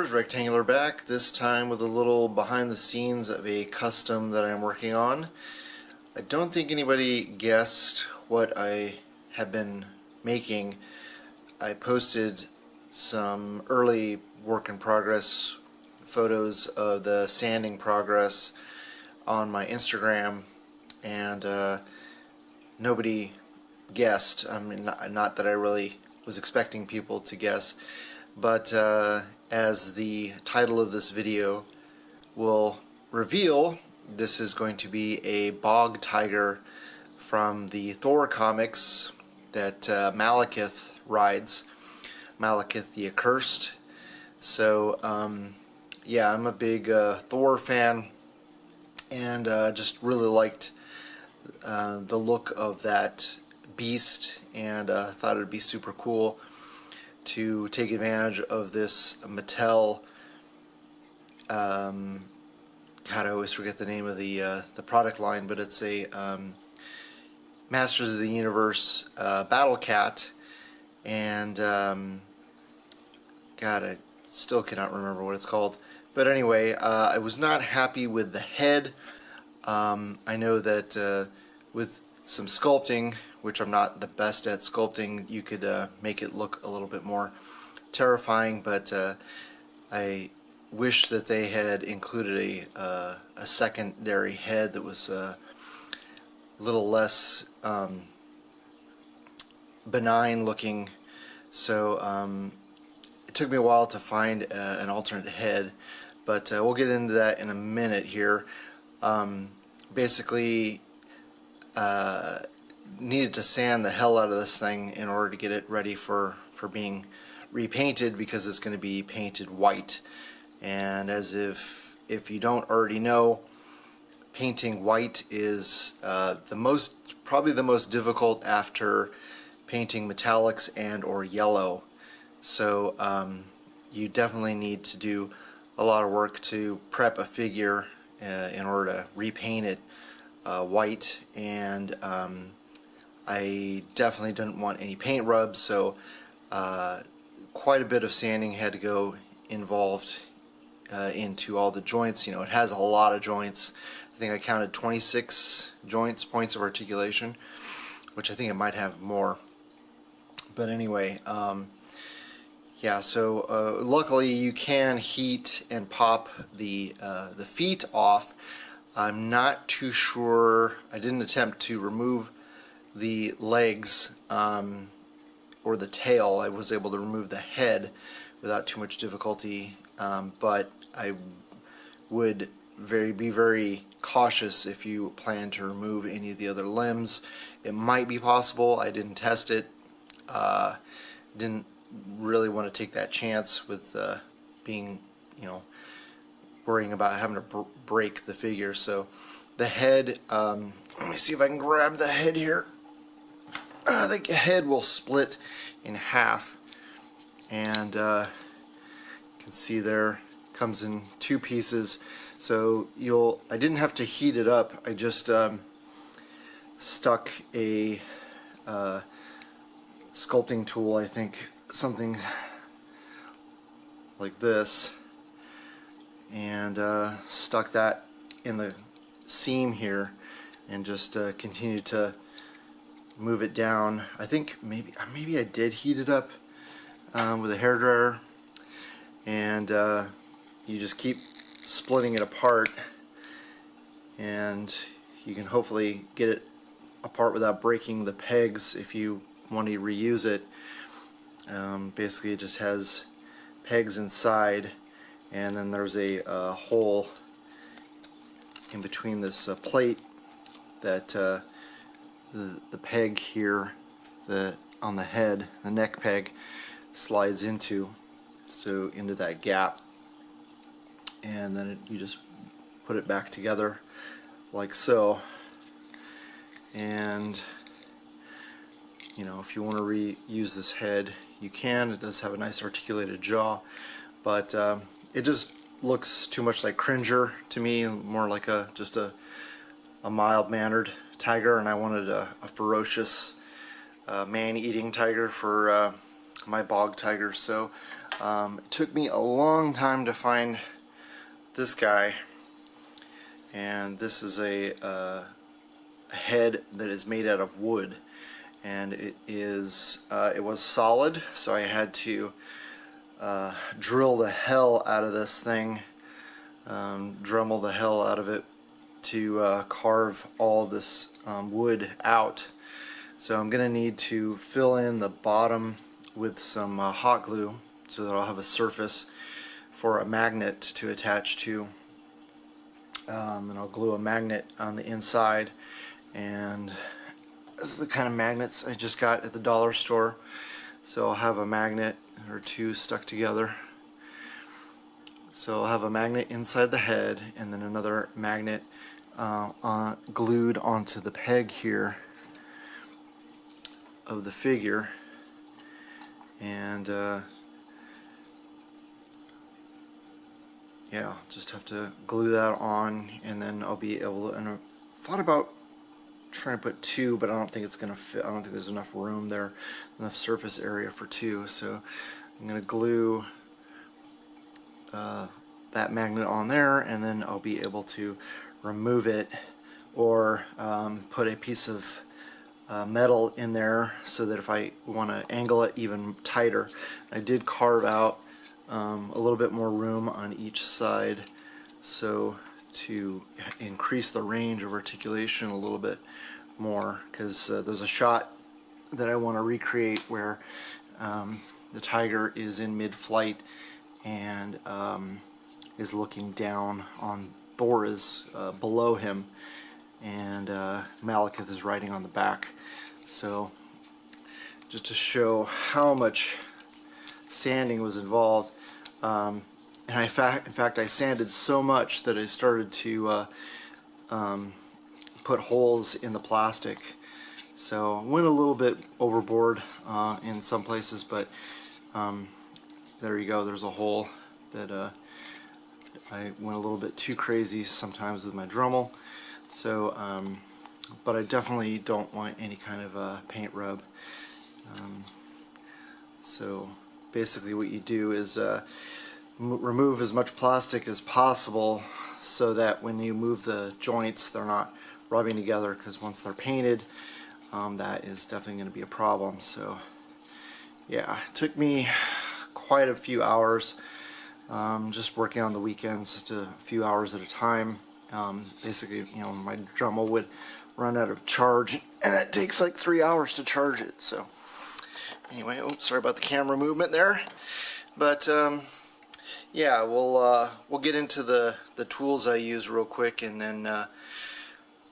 viewers, Rectangular back, this time with a little behind the scenes of a custom that I'm working on. I don't think anybody guessed what I have been making. I posted some early work in progress photos of the sanding progress on my Instagram, and nobody guessed. I mean, not that I really was expecting people to guess, but as the title of this video will reveal, this is going to be a bog tiger from the Thor comics that Malekith rides, Malekith the Accursed. So yeah, I'm a big Thor fan, and just really liked the look of that beast, and thought it would be super cool to take advantage of this Mattel, God, I always forget the name of the product line, but it's a Masters of the Universe Battle Cat, and God, I still cannot remember what it's called. But anyway, I was not happy with the head. I know that with some sculpting, which I'm not the best at sculpting, you could make it look a little bit more terrifying, but I wish that they had included a secondary head that was a little less benign looking. So it took me a while to find an alternate head, but we'll get into that in a minute here. Basically, needed to sand the hell out of this thing in order to get it ready for being repainted, because it's going to be painted white. And as if you don't already know, painting white is probably the most difficult after painting metallics and or yellow. So you definitely need to do a lot of work to prep a figure in order to repaint it white, and I definitely didn't want any paint rubs, so quite a bit of sanding had to go involved into all the joints. You know, it has a lot of joints. I think I counted 26 points of articulation, which I think it might have more. But anyway, yeah, so luckily you can heat and pop the feet off. I'm not too sure, I didn't attempt to remove the legs or the tail. I was able to remove the head without too much difficulty, but I would be very cautious if you plan to remove any of the other limbs. It might be possible. I didn't test it. Didn't really want to take that chance with being, you know, worrying about having to break the figure. So the head, let me see if I can grab the head here. The head will split in half, and you can see there comes in two pieces. So I didn't have to heat it up. I just stuck a sculpting tool, I think something like this, and stuck that in the seam here, and just continued to move it down. I think maybe I did heat it up with a hairdryer, and you just keep splitting it apart, and you can hopefully get it apart without breaking the pegs if you want to reuse it. Basically it just has pegs inside, and then there's a hole in between this plate that the peg here on the head, the neck peg, slides into that gap, and then you just put it back together like so. And you know, if you want to reuse this head, you can. It does have a nice articulated jaw, but it just looks too much like Cringer to me, more like just a mild-mannered tiger, and I wanted a ferocious man-eating tiger for my bog tiger. So It took me a long time to find this guy, and this is a head that is made out of wood, and it was solid, so I had to drill the hell out of this thing, Dremel the hell out of it to carve all this wood out. So I'm going to need to fill in the bottom with some hot glue so that I'll have a surface for a magnet to attach to, and I'll glue a magnet on the inside. And this is the kind of magnets I just got at the dollar store, so I'll have a magnet or two stuck together. So I'll have a magnet inside the head and then another magnet glued onto the peg here of the figure, and yeah, I'll just have to glue that on, and then I'll be able to, and I thought about trying to put two, but I don't think it's going to fit. I don't think there's enough room there, enough surface area for two, so I'm going to glue that magnet on there, and then I'll be able to remove it, or put a piece of metal in there so that if I want to angle it even tighter. I did carve out a little bit more room on each side, so to increase the range of articulation a little bit more, because there's a shot that I want to recreate where the tiger is in mid-flight and is looking down on Thor is below him, and Malekith is riding on the back. So just to show how much sanding was involved, and in fact I sanded so much that I started to put holes in the plastic. So I went a little bit overboard in some places, but there you go, there's a hole that I went a little bit too crazy sometimes with my Dremel. So but I definitely don't want any kind of paint rub. So basically what you do is remove as much plastic as possible so that when you move the joints they're not rubbing together, because once they're painted that is definitely going to be a problem. So yeah, it took me quite a few hours, just working on the weekends, just a few hours at a time. Basically, you know, my Dremel would run out of charge, and it takes like 3 hours to charge it. So anyway, oops, sorry about the camera movement there, but yeah, we'll get into the tools I use real quick, and then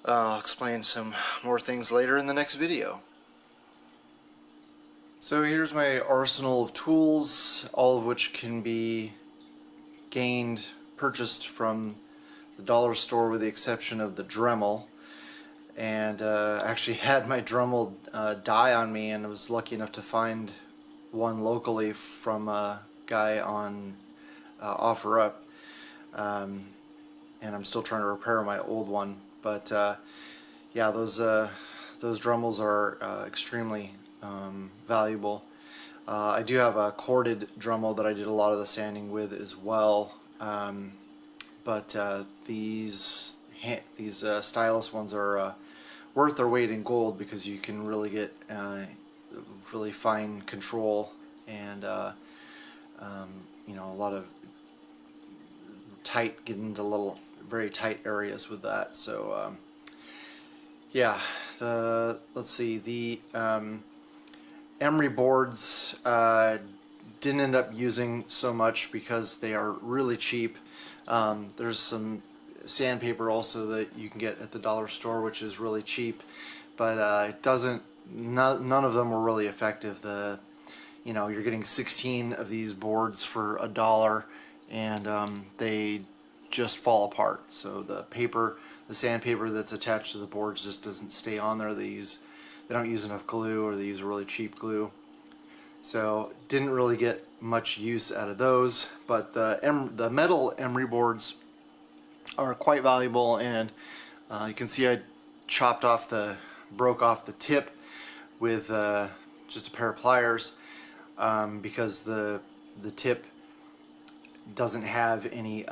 I'll explain some more things later in the next video. So here's my arsenal of tools, all of which can be purchased from the dollar store with the exception of the Dremel. And actually had my Dremel die on me, and I was lucky enough to find one locally from a guy on OfferUp, and I'm still trying to repair my old one. But yeah, those Dremels are extremely valuable. I do have a corded Dremel that I did a lot of the sanding with as well, but these stylus ones are worth their weight in gold, because you can really get really fine control, and you know, a lot of get into little very tight areas with that. So yeah, let's see, the emery boards didn't end up using so much because they are really cheap. There's some sandpaper also that you can get at the dollar store, which is really cheap, but it doesn't. None of them were really effective. You know, you're getting 16 of these boards for $1, and they just fall apart. So the sandpaper that's attached to the boards just doesn't stay on there. They don't use enough glue, or they use really cheap glue. So didn't really get much use out of those. But the metal emery boards are quite valuable, and you can see I broke off the tip with just a pair of pliers, because the the tip doesn't have any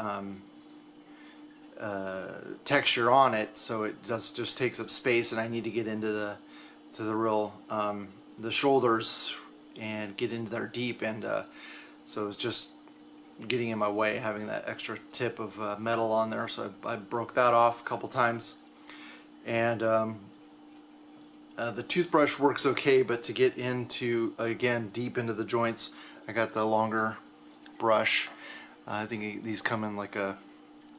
texture on it, so it just takes up space, and I need to get into the real the shoulders and get into there deep, and so it's just getting in my way having that extra tip of metal on there. So I broke that off a couple times, and the toothbrush works okay, but to get into, again, deep into the joints, I got the longer brush. I think these come in like a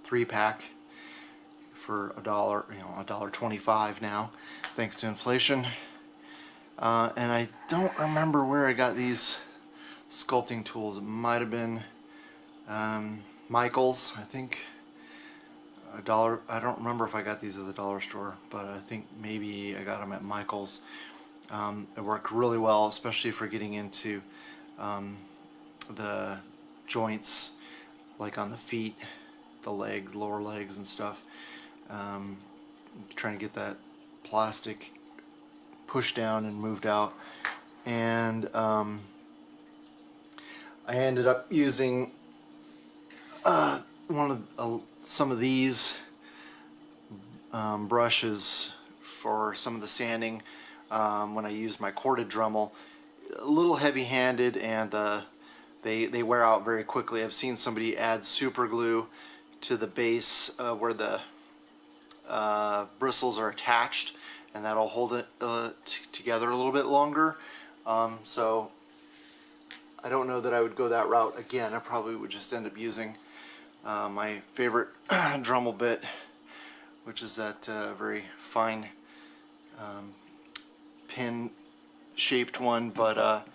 3-pack for $1, $1.25 now, thanks to inflation. And I don't remember where I got these sculpting tools. It might have been Michael's, I think. $1. I don't remember if I got these at the dollar store, but I think maybe I got them at Michael's. It worked really well, especially for getting into the joints, like on the feet, the legs, lower legs and stuff. Trying to get that plastic pushed down and moved out. And I ended up using some of these brushes for some of the sanding when I use my corded Dremel. A little heavy-handed, and they wear out very quickly. I've seen somebody add super glue to the base where the bristles are attached, and that'll hold it together a little bit longer. So I don't know that I would go that route again. I probably would just end up using my favorite Dremel bit, which is that very fine pin shaped one, but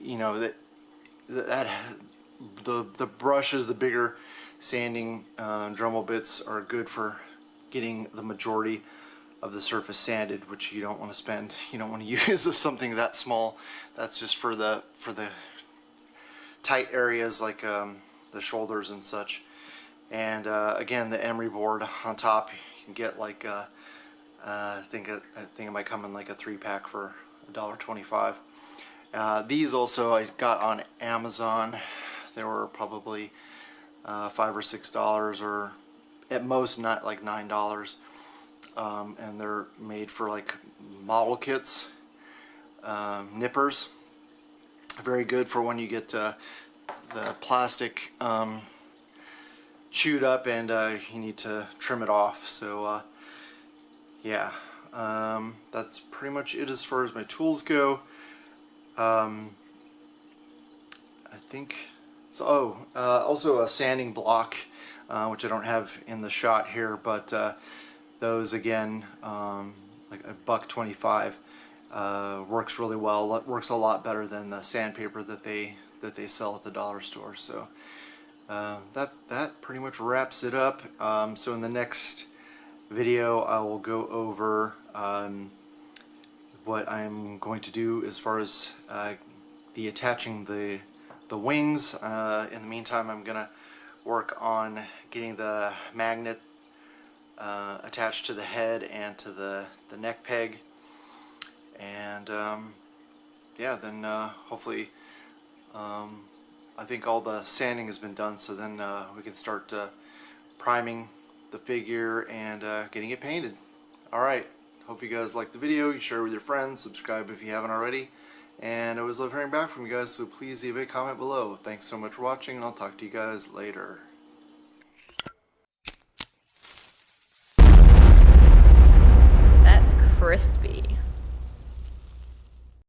you know, the brushes, the bigger sanding Dremel bits are good for getting the majority of the surface sanded, which you don't want to spend, you don't want to use something that small. That's just for the tight areas like the shoulders and such. And again, the emery board on top, you can get like I think it might come in like a 3-pack for $1.25. These also I got on Amazon. They were probably $5 or $6, or at most not like $9. And they're made for like model kits, nippers. Very good for when you get the plastic chewed up and you need to trim it off. So yeah, that's pretty much it as far as my tools go. I think so. Also a sanding block, which I don't have in the shot here, but those again, like $1.25, works really well. It works a lot better than the sandpaper that they sell at the dollar store. So that pretty much wraps it up. So in the next video, I will go over what I'm going to do as far as the attaching the wings. In the meantime, I'm gonna work on getting the magnet attached to the head and to the neck peg, and yeah, then hopefully I think all the sanding has been done, so then we can start priming the figure and getting it painted. Alright, hope you guys liked the video. You share it with your friends, subscribe if you haven't already, and I always love hearing back from you guys, so please leave a comment below. Thanks so much for watching, and I'll talk to you guys later.